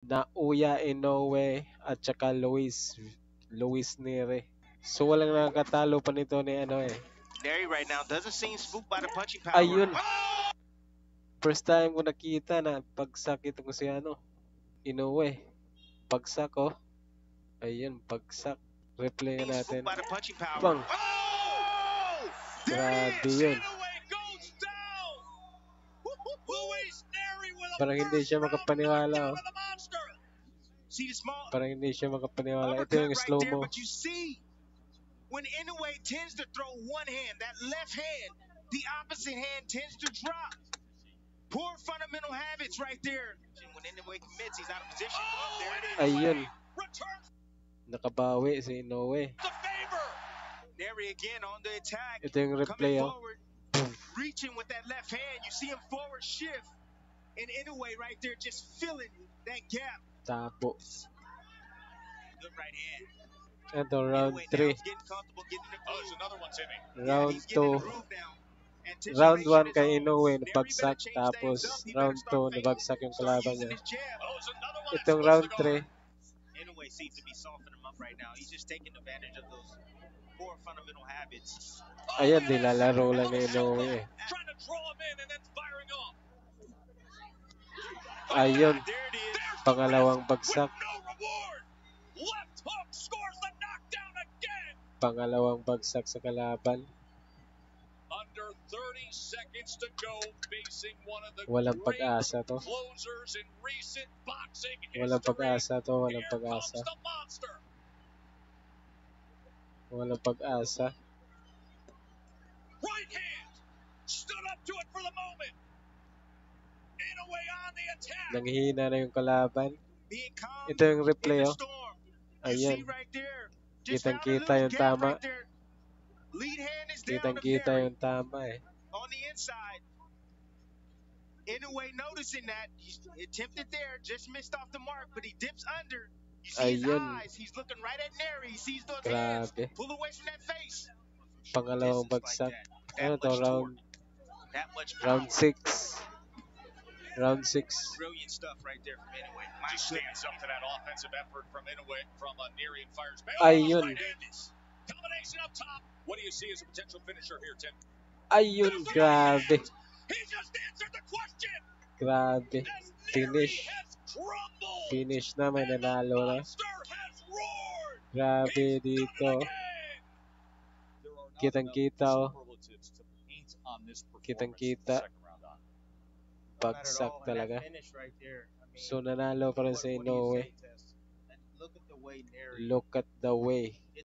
na Uya Inoue at saka Luis Neri. So walang nakakatalo pa nito ni ano eh. Neri right now doesn't seem spooked by the punching power. Ayun. First time ko nakita na pagsak itong si ano, Inoue. Pagsak oh. Ayun, pagsak. Replay nga natin. By the punching power. Bang! Oh! Grabe yun. Parang hindi siya makapaniwala oh. Parang hindi siya makapaniwala. Ito yung slow mo. But you see, when Inoue tends to throw one hand, that left hand, the opposite hand tends to drop. Poor fundamental habits right there. When Inoue commits, he's out of position. Oh, there it is. Ayun. Nakabawi si Inoue. Neri again on the attack. Ito yung replay oh. Reaching with that left hand. You see him forward shift. And Inoue right there just feeling that gap. Tapo. Good right hand. Ito round 3. Round 2. Round 1 kay Inoue nabagsak, tapos round 2 nabagsak yung kalaban niya. Itong round 3. Inoue seems to be softening him up right now. He's just taking advantage of those poor fundamental habits. Ayan, nilalaro lang ni Inoue. Ayun, pangalawang bagsak. Pangalawang bagsak sa kalaban. Walang pag-asa to. Walang pag-asa to, walang pag-asa. Walang pag-asa. Nanghihina na yung kalaban. Ito yung replay oh. Ayan. Kitang-kita yung tama. Kitang-kita yung tama eh. On the inside. Inoue noticing that. He's attempted there, just missed off the mark, but he dips under. You see his eyes. He's looking right at Neri. He sees those hands. Pull away from that face. Pangalawang bagsak. Ano to? Round 6. Round 6. Brilliant stuff right there from Inoue. Just stands up to that offensive effort from Inoue from Neri and fires back. Ayun. Combination up top. What do you see as a potential finisher here, Tim? Ayun, grabe. He just answered the question. Grabe. Finish. Finish na, may nanalo na. Grabe dito. Kitang-kita oh. Kitang-kita. Bagsak talaga. So nanalo pa rin sa Inoue. Look at the way.